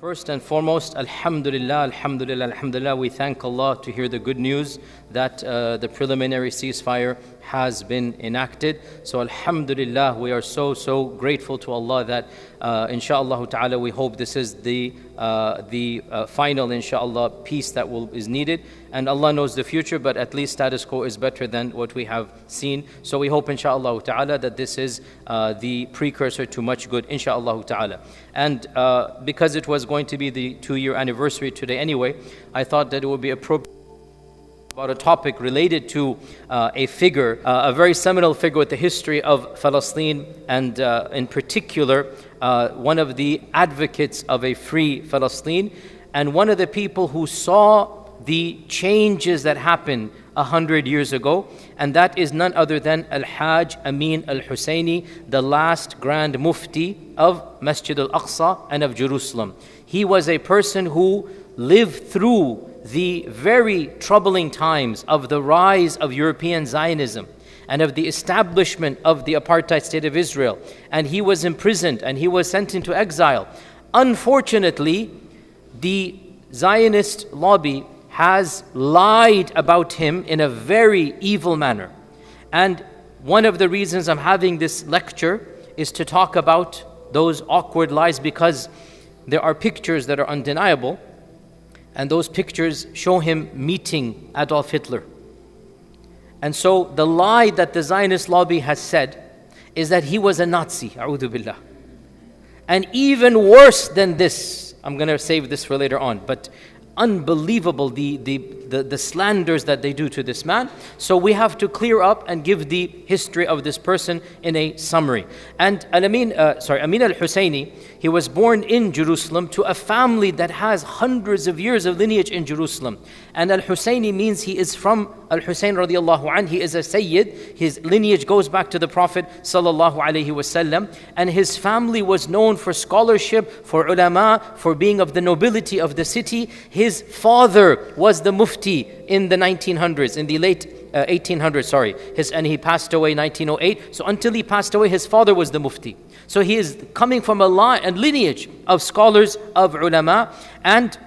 First and foremost, Alhamdulillah, Alhamdulillah, Alhamdulillah, we thank Allah to hear the good news that the preliminary ceasefire has been enacted. So Alhamdulillah, we are so grateful to Allah that inshaAllah ta'ala we hope this is the final inshaAllah peace that is needed. And Allah knows the future, but at least status quo is better than what we have seen. So we hope inshaAllah ta'ala that this is the precursor to much good inshaAllah ta'ala. And because it was going to be the 2-year anniversary today anyway, I thought that it would be appropriate about a topic related to a figure, a very seminal figure with the history of Palestine, and in particular, one of the advocates of a free Palestine, and one of the people who saw the changes that happened 100 years ago, and that is none other than Al-Hajj Amin al-Husayni, the last Grand Mufti of Masjid al-Aqsa and of Jerusalem. He was a person who lived through the very troubling times of the rise of European Zionism and of the establishment of the apartheid state of Israel. And he was imprisoned and he was sent into exile. Unfortunately, the Zionist lobby has lied about him in a very evil manner. And one of the reasons I'm having this lecture is to talk about those awkward lies, because there are pictures that are undeniable, and those pictures show him meeting Adolf Hitler. And so the lie that the Zionist lobby has said is that he was a Nazi, a'udhu billah. And even worse than this, I'm going to save this for later on, but unbelievable the slanders that they do to this man. So we have to clear up and give the history of this person in a summary. And Amin al-Husayni, he was born in Jerusalem to a family that has hundreds of years of lineage in Jerusalem. And al-Husayni means he is from Al-Husayn radiallahu anh. He is a Sayyid. His lineage goes back to the Prophet sallallahu alaihi wasallam. And his family was known for scholarship, for ulama, for being of the nobility of the city. His father was the Mufti in the 1900s, in the late 1800s, sorry. And he passed away in 1908. So until he passed away, his father was the Mufti. So he is coming from a lineage of scholars, of ulama. And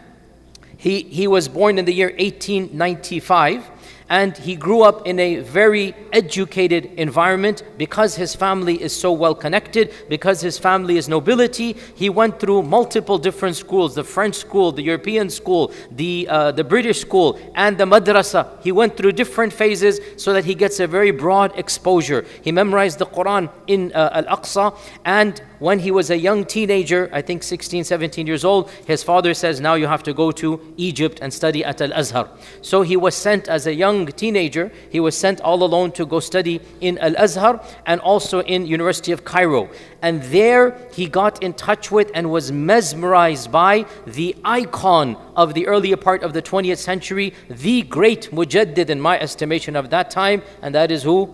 he was born in the year 1895. And he grew up in a very educated environment because his family is so well connected, because his family is nobility. He went through multiple different schools, the French school, the European school, the British school, and the madrasa. He went through different phases so that he gets a very broad exposure. He memorized the Quran in Al-Aqsa, and when he was a young teenager, I think 16, 17 years old, his father says, now you have to go to Egypt and study at Al-Azhar. So he was sent as a young teenager, he was sent all alone to go study in Al-Azhar and also in University of Cairo. And there he got in touch with and was mesmerized by the icon of the earlier part of the 20th century, the great mujaddid in my estimation of that time, and that is who?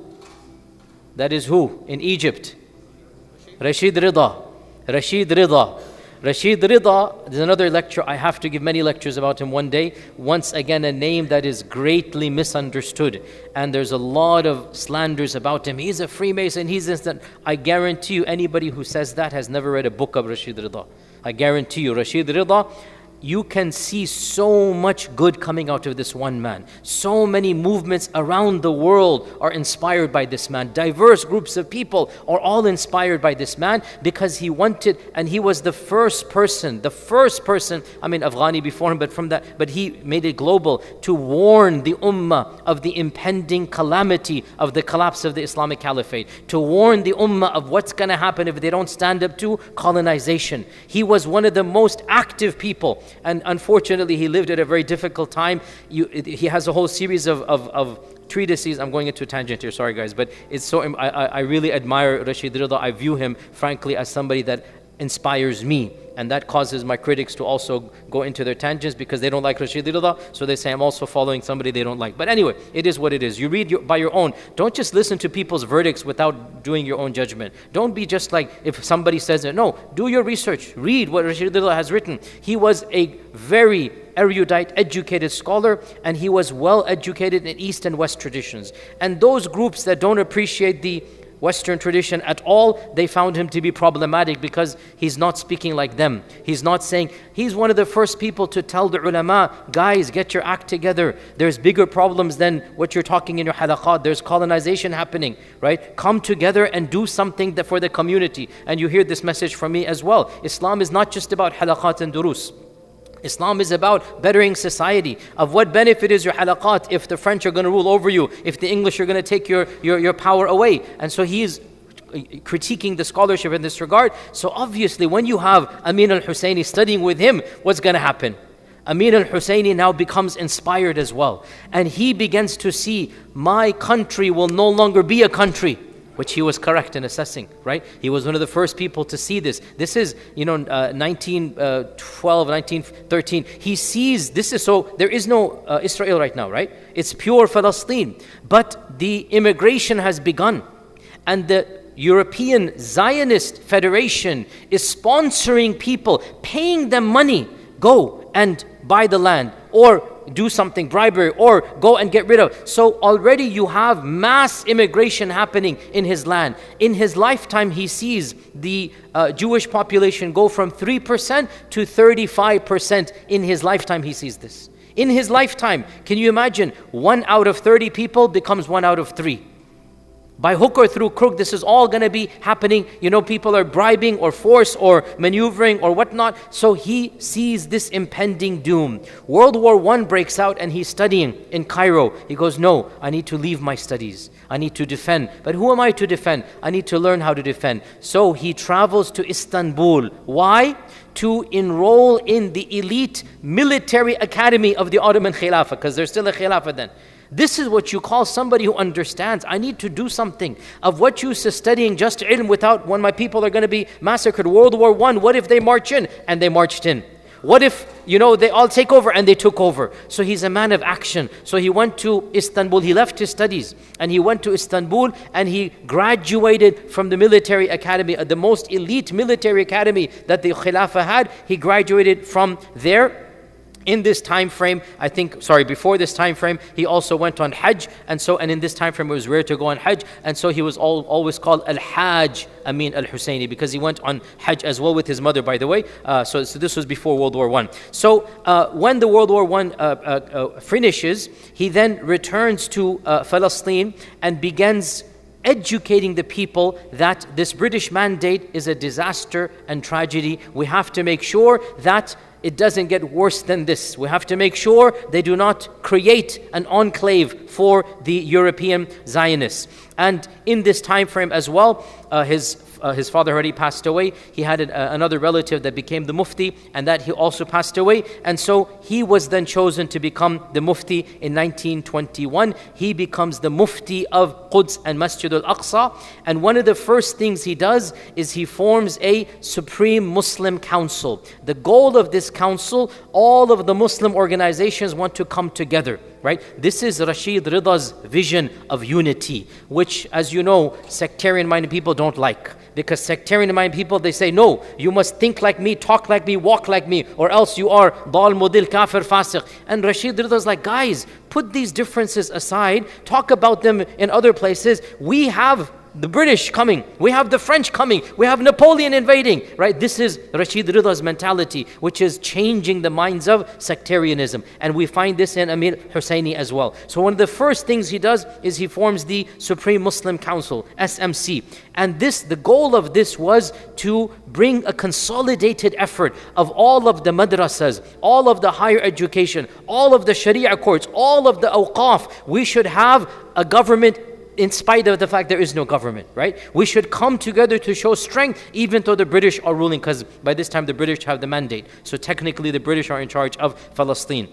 That is who? In Egypt. Rashid Rida. Rashid Rida. Rashid Rida is another lecture. I have to give many lectures about him one day. Once again, a name that is greatly misunderstood. And there's a lot of slanders about him. He's a Freemason. He's instant. I guarantee you, anybody who says that has never read a book of Rashid Rida. I guarantee you, Rashid Rida, you can see so much good coming out of this one man. So many movements around the world are inspired by this man. Diverse groups of people are all inspired by this man because he wanted, and he was the first person, I mean Afghani before him, but he made it global, to warn the ummah of the impending calamity of the collapse of the Islamic Caliphate, to warn the ummah of what's going to happen if they don't stand up to colonization. He was one of the most active people. And unfortunately, he lived at a very difficult time. He has a whole series of treatises. I'm going into a tangent here, sorry guys, but it's so. I really admire Rashid Rida. I view him, frankly, as somebody that inspires me. And that causes my critics to also go into their tangents because they don't like Rashid Rida. So they say I'm also following somebody they don't like. But anyway, it is what it is. You read by your own. Don't just listen to people's verdicts without doing your own judgment. Don't be just like, if somebody says it. No, do your research. Read what Rashid Rida has written. He was a very erudite, educated scholar, and he was well educated in East and West traditions. And those groups that don't appreciate the Western tradition at all, they found him to be problematic because he's not speaking like them. He's not saying, he's one of the first people to tell the ulama, guys, get your act together. There's bigger problems than what you're talking in your halaqat. There's colonization happening, right? Come together and do something for the community. And you hear this message from me as well. Islam is not just about halaqat and durus. Islam is about bettering society. Of what benefit is your halaqat if the French are going to rule over you, if the English are going to take your power away? And so he is critiquing the scholarship in this regard. So obviously when you have Amin al-Husayni studying with him, what's going to happen? Amin al-Husayni now becomes inspired as well. And he begins to see, my country will no longer be a country. Which he was correct in assessing, right? He was one of the first people to see this. This is, 1912, 1913. He sees, this is so, there is no Israel right now, right? It's pure Palestine. But the immigration has begun. And the European Zionist Federation is sponsoring people, paying them money, go and buy the land, or do something, bribery, or go and get rid of. So already you have mass immigration happening in his land. In his lifetime, he sees the Jewish population go from 3% to 35%. In his lifetime, he sees this. In his lifetime, can you imagine? 1 out of 30 people becomes 1 out of 3. By hook or through crook, this is all going to be happening. People are bribing or force or maneuvering or whatnot. So he sees this impending doom. World War I breaks out and he's studying in Cairo. He goes, no, I need to leave my studies. I need to defend. But who am I to defend? I need to learn how to defend. So he travels to Istanbul. Why? To enroll in the elite military academy of the Ottoman Khilafah, because there's still a Khilafah then. This is what you call somebody who understands. I need to do something. Of what use is studying just ilm without, when my people are going to be massacred? World War I, what if they march in? And they marched in. What if, they all take over? And they took over. So he's a man of action. So he went to Istanbul. He left his studies and he went to Istanbul and he graduated from the military academy, the most elite military academy that the Khilafah had. He graduated from there. In this time frame, before this time frame, he also went on Hajj, and in this time frame it was rare to go on Hajj, and so he was always called Al-Hajj Amin al-Husayni, because he went on Hajj as well with his mother, by the way. So this was before World War I. So when the World War I finishes, he then returns to Palestine and begins educating the people that this British mandate is a disaster and tragedy. We have to make sure that it doesn't get worse than this. We have to make sure they do not create an enclave for the European Zionists. And in this time frame as well, his father already passed away. He had another relative that became the Mufti, and that he also passed away. And so he was then chosen to become the Mufti in 1921. He becomes the Mufti of Quds and Masjid al-Aqsa. And one of the first things he does is he forms a Supreme Muslim Council. The goal of this council, all of the Muslim organizations want to come together. Right? This is Rashid Rida's vision of unity, which, as you know, sectarian-minded people don't like. Because sectarian-minded people, they say, no, you must think like me, talk like me, walk like me, or else you are dal, mudil, kafir, fasiq. And Rashid Rida's like, guys, put these differences aside, talk about them in other places. We have the British coming, we have the French coming, we have Napoleon invading, right? This is Rashid Rida's mentality, which is changing the minds of sectarianism. And we find this in Amin al-Husayni as well. So one of the first things he does is he forms the Supreme Muslim Council, SMC. And the goal of this was to bring a consolidated effort of all of the madrasas, all of the higher education, all of the Sharia courts, all of the awqaf. We should have a government in spite of the fact there is no government, right? We should come together to show strength, even though the British are ruling, because by this time the British have the mandate. So technically the British are in charge of Palestine.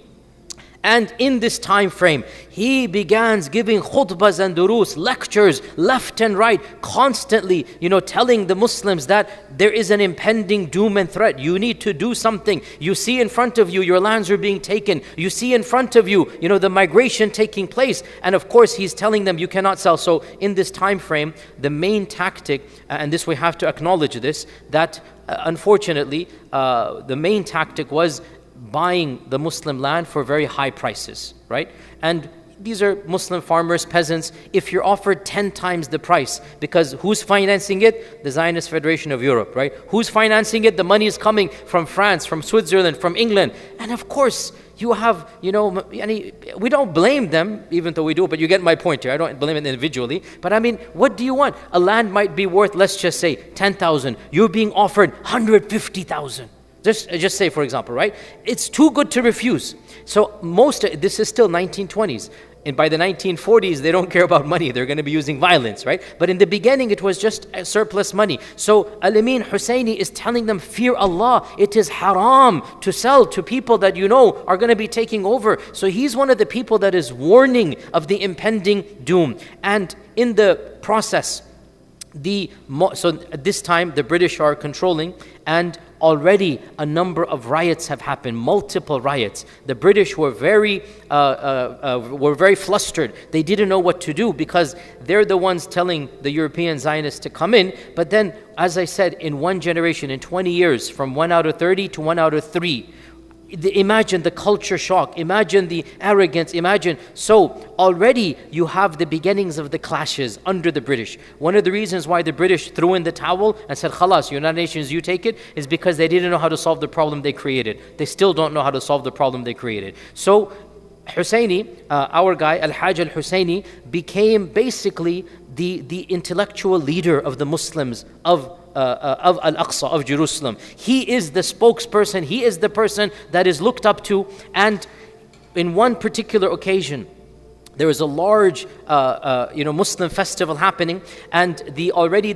And in this time frame, he begins giving khutbahs and durus, lectures, left and right, constantly, telling the Muslims that there is an impending doom and threat. You need to do something. You see in front of you, your lands are being taken. You see in front of you, the migration taking place. And of course, he's telling them you cannot sell. So in this time frame, the main tactic, and this we have to acknowledge this, that unfortunately, the main tactic was buying the Muslim land for very high prices, right? And these are Muslim farmers, peasants. If you're offered 10 times the price, because who's financing it? The Zionist Federation of Europe, right? Who's financing it? The money is coming from France, from Switzerland, from England. And of course, you have, we don't blame them, even though we do, but you get my point here. I don't blame it individually. But I mean, what do you want? A land might be worth, let's just say, 10,000. You're being offered 150,000. Just say, for example, right? It's too good to refuse. So this is still 1920s. And by the 1940s, they don't care about money. They're going to be using violence, right? But in the beginning, it was just surplus money. So Al-Amin al-Husayni is telling them, fear Allah. It is haram to sell to people that you know are going to be taking over. So he's one of the people that is warning of the impending doom. And in the process, so at this time, the British are controlling, and already a number of riots have happened, multiple riots. The British were very flustered. They didn't know what to do because they're the ones telling the European Zionists to come in. But then, as I said, in one generation, in 20 years, from 1 out of 30 to 1 out of 3, imagine the culture shock, imagine the arrogance, so already you have the beginnings of the clashes under the British. One of the reasons why the British threw in the towel and said, Khalas, United Nations, you take it, is because they didn't know how to solve the problem they created. They still don't know how to solve the problem they created. So Husayni, our guy, Al-Hajj Al-Husayni, became basically the intellectual leader of the Muslims of Al-Aqsa, of Jerusalem. He is the spokesperson, he is the person that is looked up to. And in one particular occasion, there was a large Muslim festival happening, and the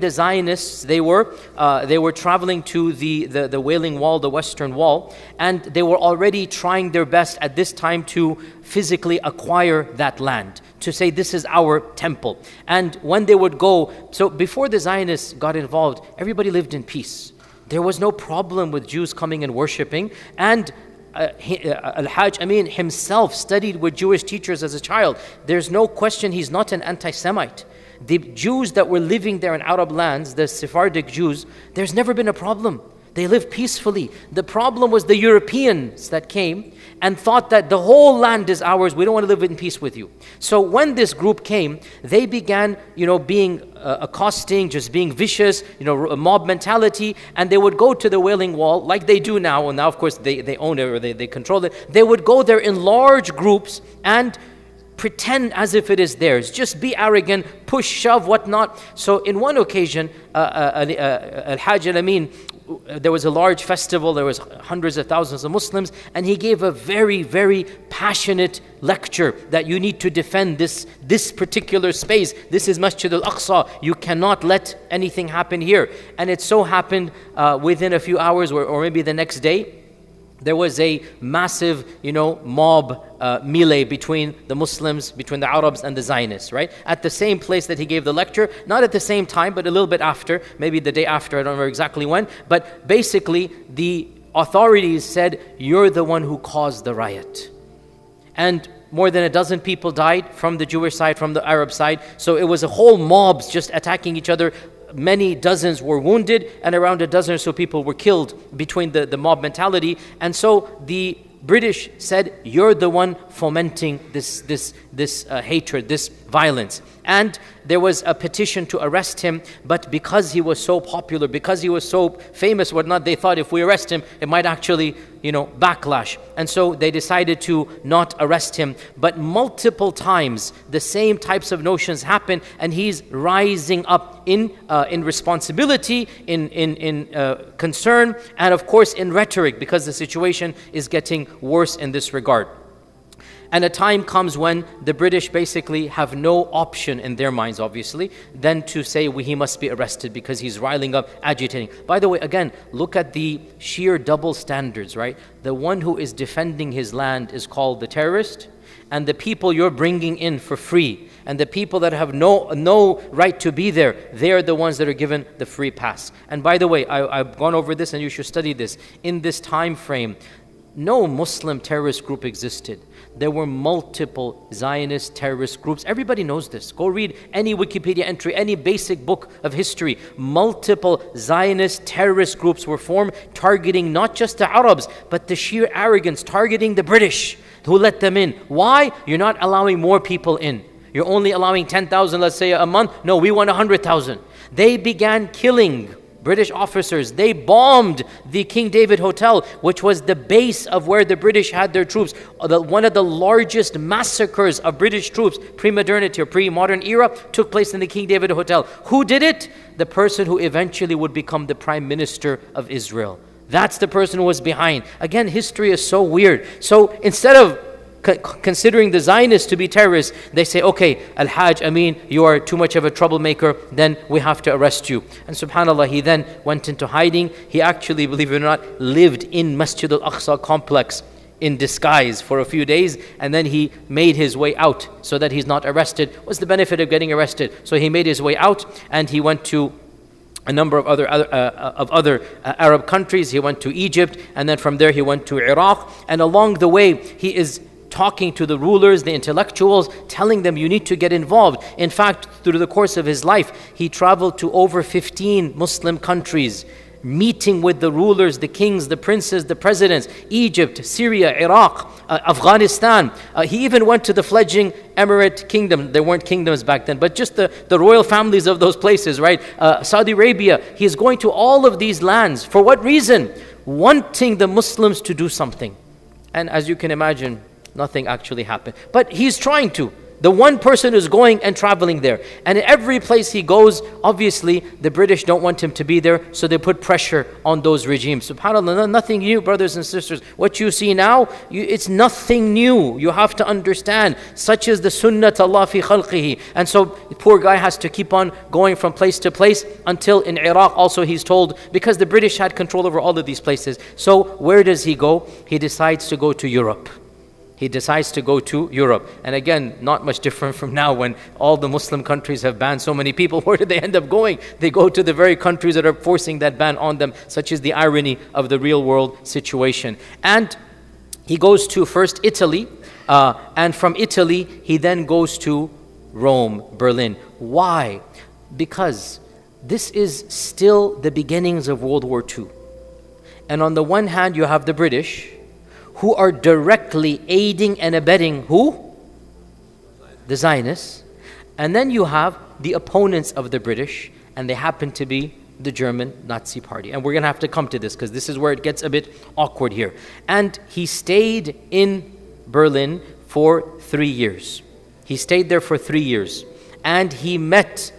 Zionists, they were traveling to the Wailing Wall, the Western Wall, and they were already trying their best at this time to physically acquire that land, to say this is our temple. And when they would go, so before the Zionists got involved, everybody lived in peace. There was no problem with Jews coming and worshiping. And Al-Hajj Amin himself studied with Jewish teachers as a child. There's no question he's not an anti-Semite. The Jews that were living there in Arab lands, the Sephardic Jews, there's never been a problem. They lived peacefully. The problem was the Europeans that came and thought that the whole land is ours. We don't want to live in peace with you. So when this group came, they began, being accosting, just being vicious, a mob mentality, and they would go to the Wailing Wall like they do now. And now, of course, they own it or they control it. They would go there in large groups and pretend as if it is theirs. Just be arrogant, push, shove, whatnot. So in one occasion, Al-Hajj Amin, there was a large festival, there was hundreds of thousands of Muslims, and he gave a very, very passionate lecture that you need to defend this particular space. This is Masjid al-Aqsa. You cannot let anything happen here. And it so happened within a few hours or maybe the next day, there was a massive, mob melee between the Muslims, between the Arabs and the Zionists, right? At the same place that he gave the lecture, not at the same time, but a little bit after, maybe the day after, I don't remember exactly when. But basically, the authorities said, you're the one who caused the riot. And more than a dozen people died from the Jewish side, from the Arab side. So it was a whole mobs just attacking each other. Many dozens were wounded, and around a dozen or so people were killed between the mob mentality. And so the British said, you're the one fomenting this hatred, this violence. And there was a petition to arrest him, but because he was so popular, because he was so famous, whatnot, they thought if we arrest him, it might actually, backlash. And so they decided to not arrest him. But multiple times, the same types of notions happen, and he's rising up in responsibility, in concern, and of course in rhetoric, because the situation is getting worse in this regard. And a time comes when the British basically have no option in their minds, obviously, than to say he must be arrested because he's riling up, agitating. By the way, again, look at the sheer double standards, right? The one who is defending his land is called the terrorist, and the people you're bringing in for free, and the people that have no right to be there, they're the ones that are given the free pass. And by the way, I've gone over this, and you should study this. In this time frame, no Muslim terrorist group existed. There were multiple Zionist terrorist groups. Everybody knows this. Go read any Wikipedia entry, any basic book of history. Multiple Zionist terrorist groups were formed, targeting not just the Arabs, but the sheer arrogance, targeting the British. Who let them in? Why? You're not allowing more people in. You're only allowing 10,000, let's say, a month. No, we want 100,000. They began killing British officers. They bombed the King David Hotel, which was the base of where the British had their troops. One of the largest massacres of British troops, pre-modernity or pre-modern era, took place in the King David Hotel. Who did it? The person who eventually would become the Prime Minister of Israel. That's the person who was behind. Again, history is so weird. So instead of considering the Zionists to be terrorists, they say, okay, Al-Hajj Amin, you are too much of a troublemaker, then we have to arrest you. And subhanAllah, he then went into hiding. He actually, believe it or not, lived in Masjid al-Aqsa complex in disguise for a few days, and then he made his way out so that he's not arrested. What's the benefit of getting arrested? So he made his way out, and he went to a number of other Arab countries. He went to Egypt, and then from there he went to Iraq. And along the way, he is talking to the rulers, the intellectuals, telling them you need to get involved. In fact, through the course of his life, he traveled to over 15 Muslim countries, meeting with the rulers, the kings, the princes, the presidents, Egypt, Syria, Iraq, Afghanistan. He even went to the fledgling Emirate kingdom. There weren't kingdoms back then, but just the royal families of those places, right? Saudi Arabia. He is going to all of these lands. For what reason? Wanting the Muslims to do something. And as you can imagine, nothing actually happened. But he's trying to. The one person who's going and traveling there. And in every place he goes, obviously, the British don't want him to be there, so they put pressure on those regimes. SubhanAllah, nothing new, brothers and sisters. What you see now, it's nothing new. You have to understand. Such is the sunnat Allah fi khalqihi. And so, the poor guy has to keep on going from place to place until in Iraq also he's told, because the British had control over all of these places. So, where does he go? He decides to go to Europe. He decides to go to Europe. And again, not much different from now when all the Muslim countries have banned so many people. Where do they end up going? They go to the very countries that are forcing that ban on them. Such is the irony of the real world situation. And he goes to first Italy. And from Italy, he then goes to Rome, Berlin. Why? Because this is still the beginnings of World War II. And on the one hand, you have the British, who are directly aiding and abetting who? The Zionists. And then you have the opponents of the British, and they happen to be the German Nazi Party. And we're going to have to come to this, because this is where it gets a bit awkward here. And he stayed in Berlin for 3 years. He stayed there for 3 years. And he met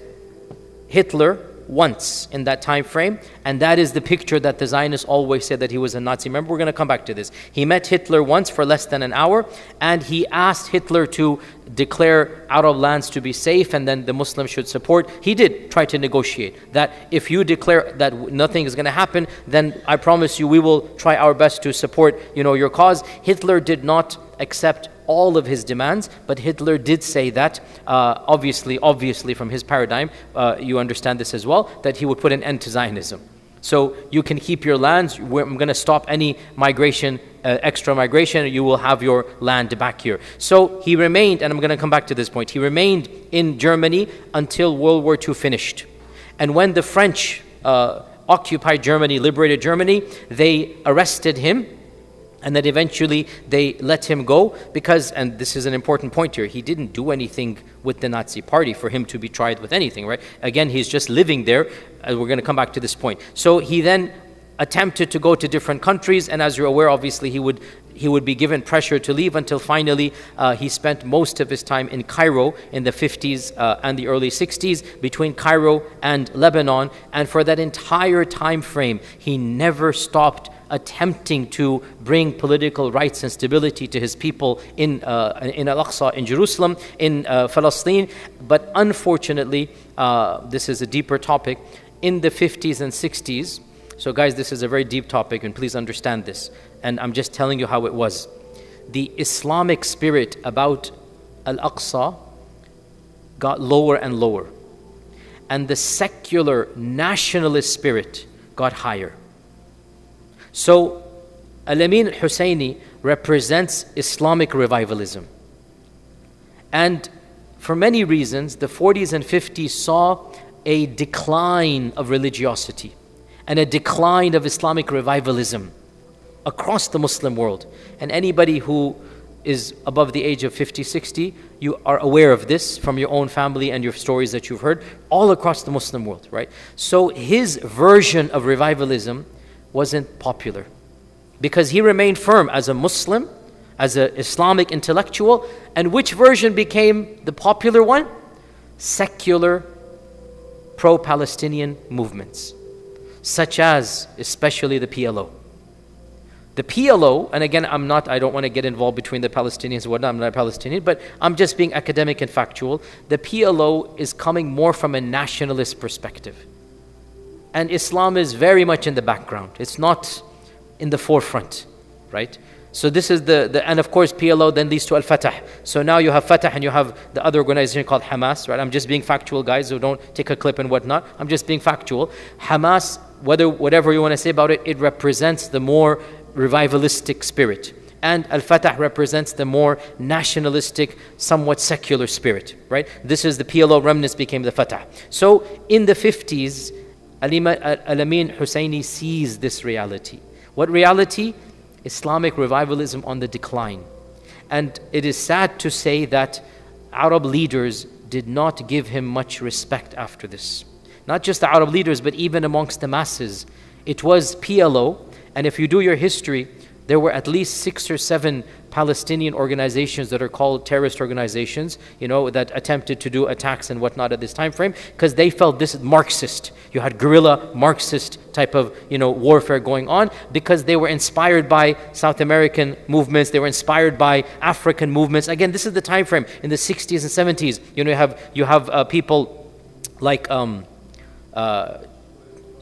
Hitler once in that time frame, and that is the picture that the Zionists always said that he was a Nazi. Remember, we're going to come back to this. He met Hitler once for less than an hour, and he asked Hitler to declare Arab lands to be safe, and then the Muslims should support. He did try to negotiate that if you declare that nothing is going to happen, then I promise you we will try our best to support, your cause. Hitler did not accept all of his demands, but Hitler did say that, obviously from his paradigm, you understand this as well, that he would put an end to Zionism. So you can keep your lands. I'm going to stop any migration, extra migration. You will have your land back here. So he remained, and I'm going to come back to this point, he remained in Germany until World War II finished. And when the French occupied Germany, liberated Germany, they arrested him. And then eventually they let him go because, and this is an important point here, he didn't do anything with the Nazi Party for him to be tried with anything, right? Again, he's just living there. We're going to come back to this point. So he then attempted to go to different countries, and as you're aware, obviously he would be given pressure to leave until finally he spent most of his time in Cairo in the 50s and the early 60s, between Cairo and Lebanon. And for that entire time frame, he never stopped attempting to bring political rights and stability to his people in Al-Aqsa, in Jerusalem, in Palestine. But unfortunately, this is a deeper topic, in the 50s and 60s. So guys, this is a very deep topic, and please understand this. And I'm just telling you how it was. The Islamic spirit about Al-Aqsa got lower and lower. And the secular nationalist spirit got higher. So, Amin al-Husayni represents Islamic revivalism. And for many reasons, the 40s and 50s saw a decline of religiosity and a decline of Islamic revivalism across the Muslim world. And anybody who is above the age of 50, 60, you are aware of this from your own family and your stories that you've heard all across the Muslim world, right? So his version of revivalism wasn't popular because he remained firm as a Muslim, as an Islamic intellectual. And which version became the popular one? Secular pro-Palestinian movements, such as especially the PLO. The PLO, and again, I don't want to get involved between the Palestinians and whatnot, I'm not a Palestinian, but I'm just being academic and factual. The PLO is coming more from a nationalist perspective. And Islam is very much in the background. It's not in the forefront, right? So this is and of course PLO then leads to Al-Fatah. So now you have Fatah and you have the other organization called Hamas, right? I'm just being factual, guys, so don't take a clip and whatnot. I'm just being factual. Hamas, whatever you want to say about it, it represents the more revivalistic spirit. And Al-Fatah represents the more nationalistic, somewhat secular spirit, right? This is the PLO remnants became the Fatah. So in the 50s, Al-Amin al-Husayni sees this reality. What reality? Islamic revivalism on the decline. And it is sad to say that Arab leaders did not give him much respect after this. Not just the Arab leaders, but even amongst the masses. It was PLO, and if you do your history, there were at least 6 or 7 Palestinian organizations that are called terrorist organizations, that attempted to do attacks and whatnot at this time frame, because they felt this is Marxist. You had guerrilla Marxist type of, warfare going on, because they were inspired by South American movements, they were inspired by African movements. Again, this is the time frame in the 60s and 70s. You have people like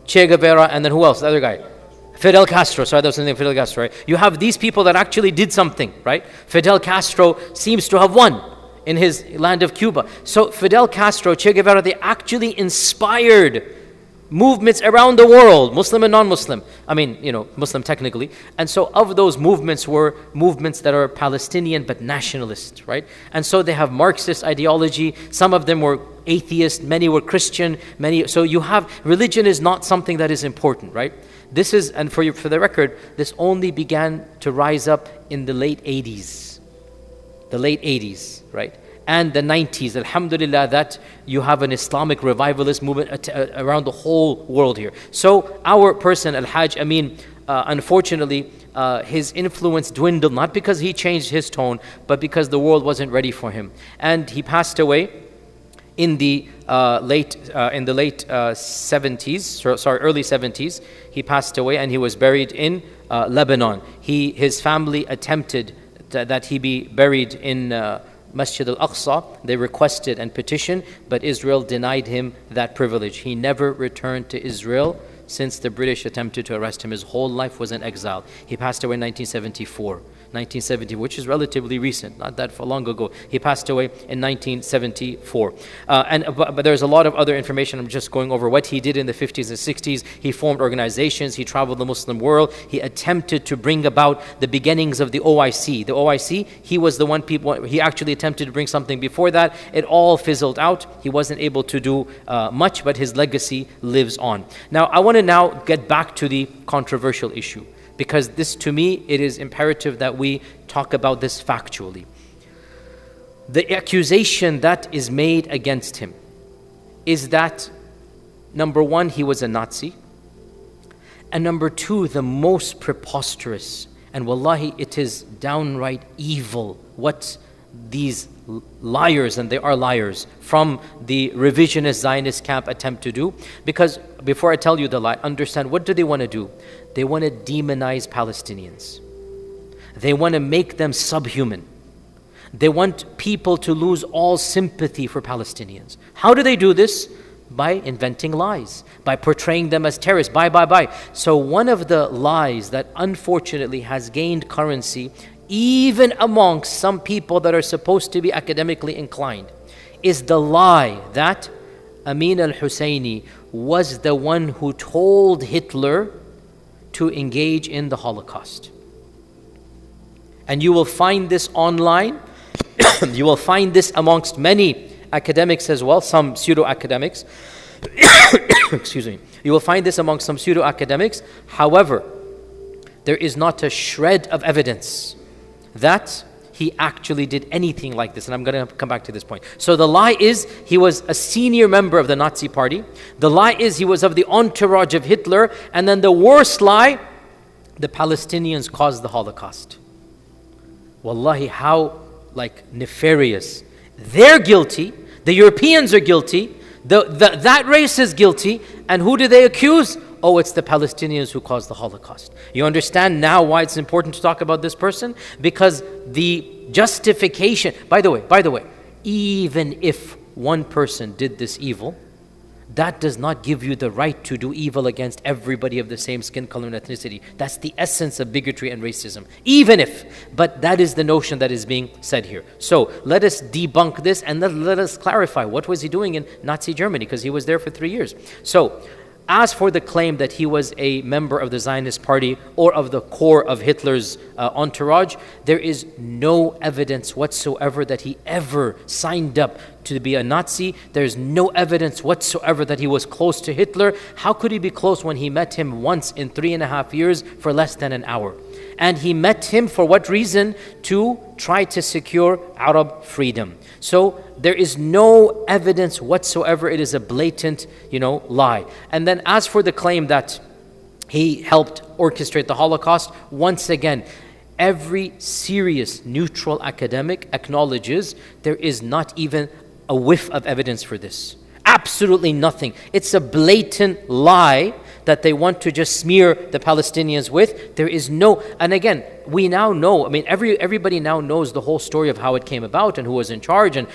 Che Guevara, and then who else? The other guy. Fidel Castro, sorry, that was something Fidel Castro, right? You have these people that actually did something, right? Fidel Castro seems to have won in his land of Cuba. So Fidel Castro, Che Guevara, they actually inspired movements around the world, Muslim and non-Muslim. Muslim technically. And so of those movements were movements that are Palestinian but nationalist, right? And so they have Marxist ideology. Some of them were atheist, many were Christian, so you have, religion is not something that is important, right? This is, and for the record, this only began to rise up in the late 80s. The late 80s, right? And the 90s, alhamdulillah, that you have an Islamic revivalist movement around the whole world here. So our person, Al-Hajj Amin, unfortunately, his influence dwindled, not because he changed his tone, but because the world wasn't ready for him. And he passed away in the late 70s, early 70s. He passed away and he was buried in Lebanon. His family attempted that he be buried in Masjid al-Aqsa. They requested and petitioned, but Israel denied him that privilege. He never returned to Israel since the British attempted to arrest him. His whole life was in exile. He passed away in 1974. 1970, which is relatively recent, not that long ago. He passed away in 1974. But there's a lot of other information. I'm just going over what he did in the 50s and 60s. He formed organizations. He traveled the Muslim world. He attempted to bring about the beginnings of the OIC. The OIC, he was the one he actually attempted to bring something before that. It all fizzled out. He wasn't able to do much, but his legacy lives on. Now, I want to get back to the controversial issue, because this, to me, it is imperative that we talk about this factually. The accusation that is made against him is that, number one, he was a Nazi, and number two, the most preposterous, and wallahi, it is downright evil what these liars, and they are liars, from the revisionist Zionist camp attempt to do. Because before I tell you the lie, understand, what do they want to do? They want to demonize Palestinians. They want to make them subhuman. They want people to lose all sympathy for Palestinians. How do they do this? By inventing lies, by portraying them as terrorists, So one of the lies that unfortunately has gained currency even amongst some people that are supposed to be academically inclined, is the lie that Amin al-Husayni was the one who told Hitler to engage in the Holocaust. And you will find this online. You will find this amongst many academics as well, some pseudo-academics. Excuse me. You will find this amongst some pseudo-academics. However, there is not a shred of evidence that he actually did anything like this. And I'm going to come back to this point. So the lie is he was a senior member of the Nazi party. The lie is he was of the entourage of Hitler. And then the worst lie, the Palestinians caused the Holocaust. Wallahi, how nefarious. They're guilty. The Europeans are guilty. That race is guilty. And who do they accuse? Oh, it's the Palestinians who caused the Holocaust. You understand now why it's important to talk about this person? Because the justification, by the way, even if one person did this evil, that does not give you the right to do evil against everybody of the same skin color and ethnicity. That's the essence of bigotry and racism. Even if, but that is the notion that is being said here. So let us debunk this and let us clarify what was he doing in Nazi Germany, because he was there for 3 years. So as for the claim that he was a member of the Zionist party or of the core of Hitler's entourage, there is no evidence whatsoever that he ever signed up to be a Nazi. There's no evidence whatsoever that he was close to Hitler. How could he be close when he met him once in 3.5 years for less than an hour? And he met him for what reason? To try to secure Arab freedom. So there is no evidence whatsoever. It is a blatant, lie. And then as for the claim that he helped orchestrate the Holocaust, once again, every serious neutral academic acknowledges there is not even a whiff of evidence for this. Absolutely nothing. It's a blatant lie that they want to just smear the Palestinians with. There is no, and again, we now know, everybody now knows the whole story of how it came about and who was in charge, and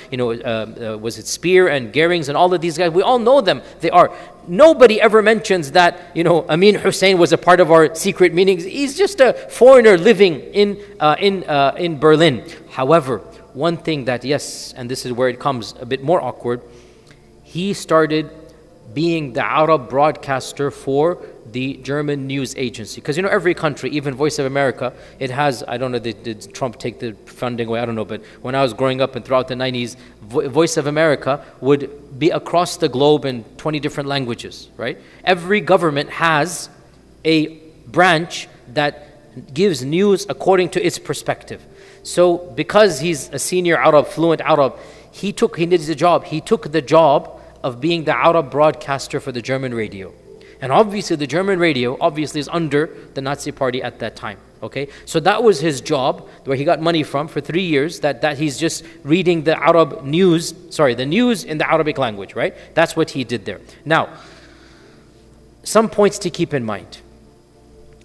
was it Speer and Goerings and all of these guys? We all know them. They are. Nobody ever mentions that, Amin Hussein was a part of our secret meetings. He's just a foreigner living in Berlin. However, one thing that, yes, and this is where it comes a bit more awkward, he started being the Arab broadcaster for the German news agency. Because every country, even Voice of America, it has, I don't know, did Trump take the funding away? I don't know, but when I was growing up and throughout the 90s, Voice of America would be across the globe in 20 different languages, right? Every government has a branch that gives news according to its perspective. So because he's a senior Arab, fluent Arab, he did the job. He took the job of being the Arab broadcaster for the German radio. And obviously the German radio is under the Nazi party at that time. Okay, so that was his job, where he got money from for 3 years, that he's just reading the Arab news, the news in the Arabic language, right? That's what he did there. Now, some points to keep in mind.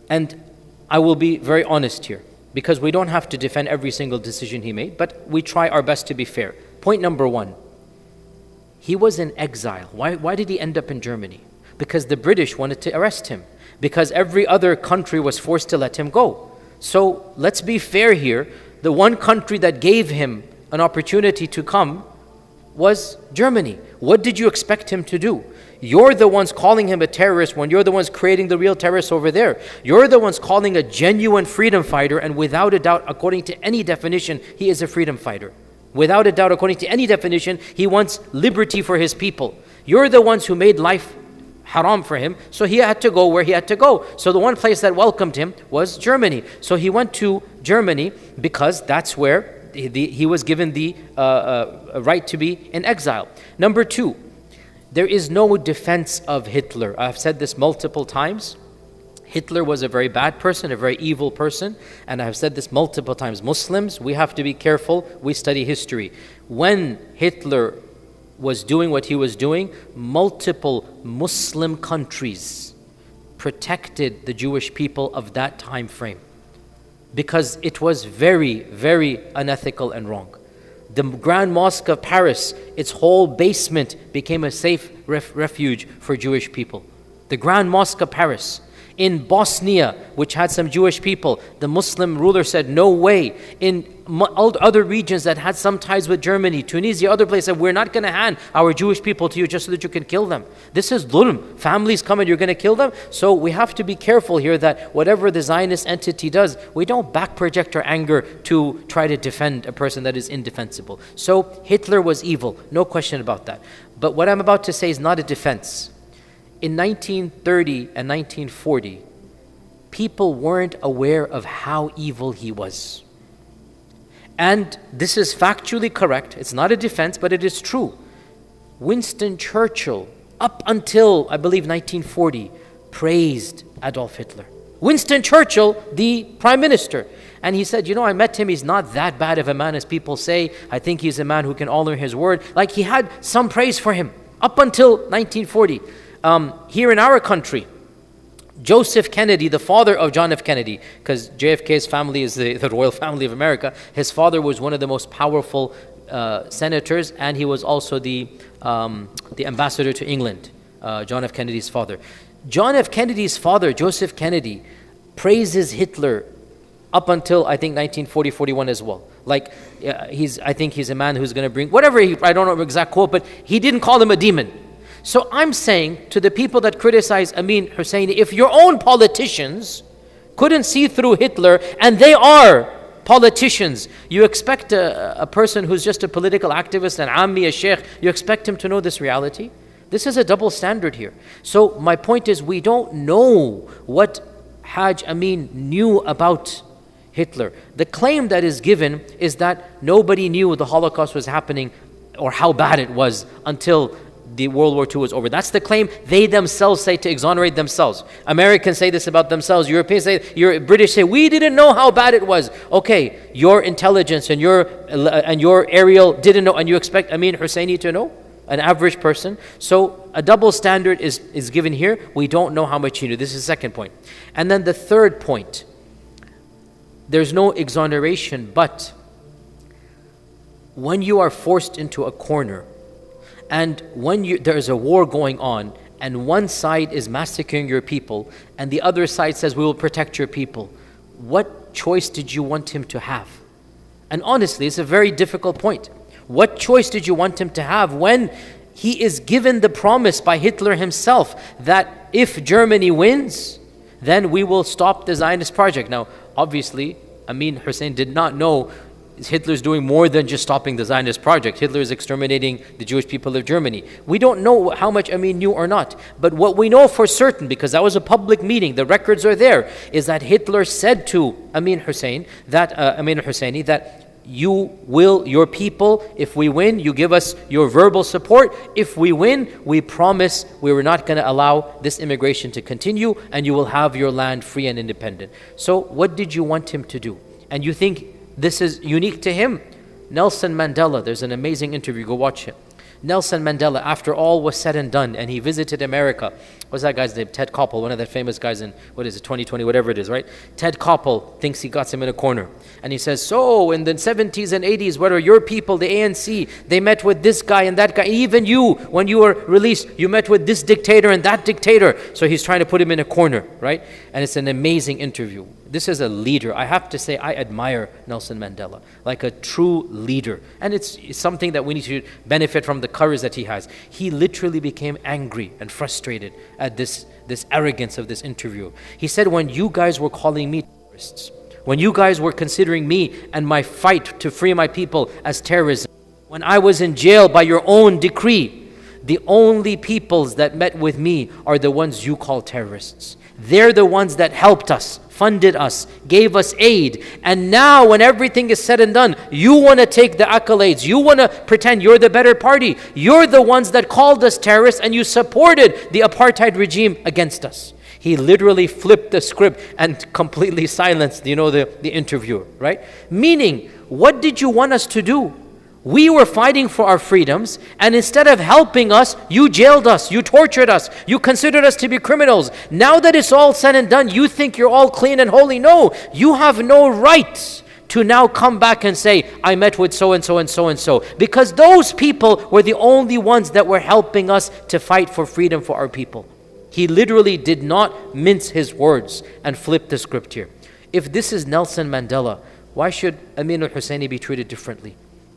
And I will be very honest here, because we don't have to defend every single decision he made, but we try our best to be fair. Point number one, he was in exile. Why did he end up in Germany? Because the British wanted to arrest him. Because every other country was forced to let him go. So let's be fair here. The one country that gave him an opportunity to come was Germany. What did you expect him to do? You're the ones calling him a terrorist when you're the ones creating the real terrorists over there. You're the ones calling a genuine freedom fighter, and without a doubt, according to any definition, he is a freedom fighter. Without a doubt, according to any definition, he wants liberty for his people. You're the ones who made life haram for him, so he had to go where he had to go. So the one place that welcomed him was Germany. So he went to Germany because that's where he was given the right to be in exile. Number two, there is no defense of Hitler. I've said this multiple times. Hitler was a very bad person, a very evil person, and I've said this multiple times. Muslims, we have to be careful. We study history. When Hitler was doing what he was doing, multiple Muslim countries protected the Jewish people of that time frame, because it was very, very unethical and wrong. The Grand Mosque of Paris, its whole basement became a safe refuge for Jewish people. The Grand Mosque of Paris. In Bosnia, which had some Jewish people, the Muslim ruler said, no way. In other regions that had some ties with Germany, Tunisia, other places, we're not going to hand our Jewish people to you just so that you can kill them. This is dhulm. Families come and you're going to kill them. So we have to be careful here that whatever the Zionist entity does, we don't back project our anger to try to defend a person that is indefensible. So Hitler was evil, no question about that. But what I'm about to say is not a defense. In 1930 and 1940, people weren't aware of how evil he was. And this is factually correct. It's not a defense, but it is true. Winston Churchill, up until, I believe, 1940, praised Adolf Hitler. Winston Churchill, the prime minister. And he said, I met him, he's not that bad of a man as people say. I think he's a man who can honor his word. Like, he had some praise for him up until 1940. Here in our country, Joseph Kennedy, the father of John F. Kennedy, because JFK's family is the royal family of America, his father was one of the most powerful senators, and he was also the ambassador to England, John F. Kennedy's father. John F. Kennedy's father, Joseph Kennedy, praises Hitler up until, I think, 1940-41 as well. Like, I think he's a man who's going to bring, I don't know the exact quote, but he didn't call him a demon. So I'm saying to the people that criticize Amin Husayni, if your own politicians couldn't see through Hitler, and they are politicians, you expect a person who's just a political activist, an Ammi, a sheikh, you expect him to know this reality? This is a double standard here. So my point is, we don't know what Hajj Amin knew about Hitler. The claim that is given is that nobody knew the Holocaust was happening or how bad it was until the World War II was over. That's the claim they themselves say to exonerate themselves. Americans say this about themselves. Europeans say, British say, we didn't know how bad it was. Okay, your intelligence and your aerial didn't know, and you expect Amin Husayni to know? An average person. So a double standard is given here. We don't know how much he knew. This is the second point. And then the third point, there's no exoneration, but when you are forced into a corner, and when there is a war going on, and one side is massacring your people, and the other side says, we will protect your people, what choice did you want him to have? And honestly, it's a very difficult point. What choice did you want him to have when he is given the promise by Hitler himself that if Germany wins, then we will stop the Zionist project? Now, obviously, Amin Hussein did not know Hitler's doing more than just stopping the Zionist project. Hitler is exterminating the Jewish people of Germany. We don't know how much Amin knew or not. But what we know for certain, because that was a public meeting, the records are there, is that Hitler said to Amin Husseini that your people, if we win, you give us your verbal support. If we win, we promise we were not going to allow this immigration to continue, and you will have your land free and independent. So what did you want him to do? And you think this is unique to him? Nelson Mandela, there's an amazing interview, go watch it. Nelson Mandela, after all was said and done, and he visited America. What's that guy's name? Ted Koppel, one of the famous guys in, 2020, whatever it is, right? Ted Koppel thinks he got him in a corner. And he says, so in the 70s and 80s, what are your people, the ANC, they met with this guy and that guy. Even you, when you were released, you met with this dictator and that dictator. So he's trying to put him in a corner, right? And it's an amazing interview. This is a leader. I have to say, I admire Nelson Mandela, like a true leader. And it's something that we need to benefit from, the courage that he has. He literally became angry and frustrated at this arrogance of this interview. He said, when you guys were calling me terrorists, when you guys were considering me and my fight to free my people as terrorism, when I was in jail by your own decree, the only peoples that met with me are the ones you call terrorists. They're the ones that helped us, funded us, gave us aid. And now when everything is said and done, you want to take the accolades. You want to pretend you're the better party. You're the ones that called us terrorists, and you supported the apartheid regime against us. He literally flipped the script and completely silenced, the interviewer, right? Meaning, what did you want us to do? We were fighting for our freedoms, and instead of helping us, you jailed us, you tortured us, you considered us to be criminals. Now that it's all said and done, you think you're all clean and holy. No, you have no right to now come back and say, I met with so-and-so and so-and-so. Because those people were the only ones that were helping us to fight for freedom for our people. He literally did not mince his words and flip the script here. If this is Nelson Mandela, why should Amin al-Husayni be treated differently?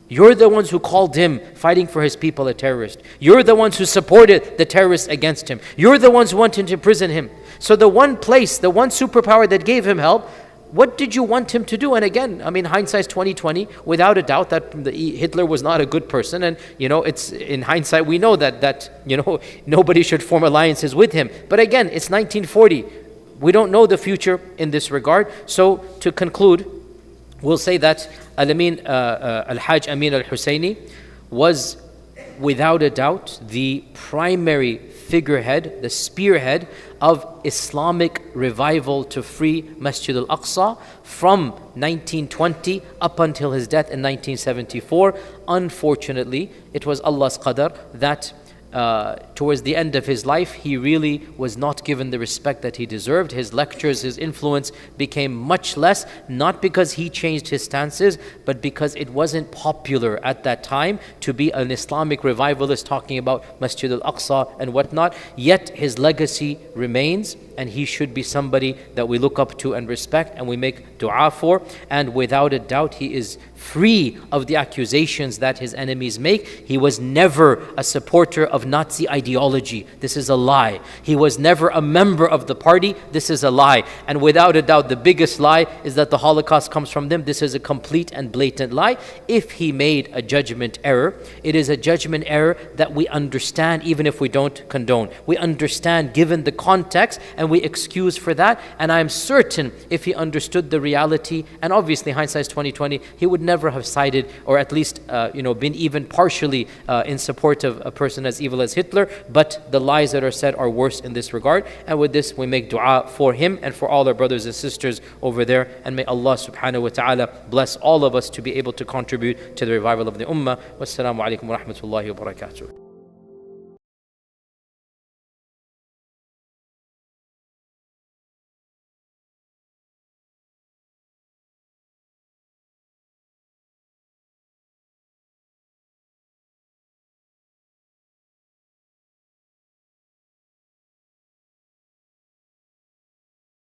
You're the ones who called him, fighting for his people, a terrorist. You're the ones who supported the terrorists against him. You're the ones who wanted to imprison him. So the one place, the one superpower that gave him help, what did you want him to do? And again, hindsight's 2020. Without a doubt that Hitler was not a good person. And, it's in hindsight, we know that nobody should form alliances with him. But again, it's 1940. We don't know the future in this regard. So to conclude, we'll say that Al-Hajj Amin al-Husayni was without a doubt the primary figurehead, the spearhead of Islamic revival to free Masjid al-Aqsa from 1920 up until his death in 1974. Unfortunately, it was Allah's qadar that towards the end of his life, he really was not given the respect that he deserved. His lectures, his influence became much less, not because he changed his stances, but because it wasn't popular at that time to be an Islamic revivalist talking about Masjid al-Aqsa and whatnot. Yet his legacy remains, and he should be somebody that we look up to and respect and we make dua for. And without a doubt, he is free of the accusations that his enemies make. He was never a supporter of Nazi ideology. This is a lie. He was never a member of the party. This is a lie. And without a doubt, the biggest lie is that the Holocaust comes from them. This is a complete and blatant lie. If he made a judgment error, it is a judgment error that we understand even if we don't condone. We understand given the context and we excuse for that. And I am certain if he understood the reality, and obviously hindsight is 2020, he would never have sided or at least been even partially in support of a person as evil as Hitler. But the lies that are said are worse in this regard. And with this we make dua for him and for all our brothers and sisters over there, and may Allah subhanahu wa ta'ala bless all of us to be able to contribute to the revival of the ummah. Wassalamu alaikum wa rahmatullahi wa barakatuh.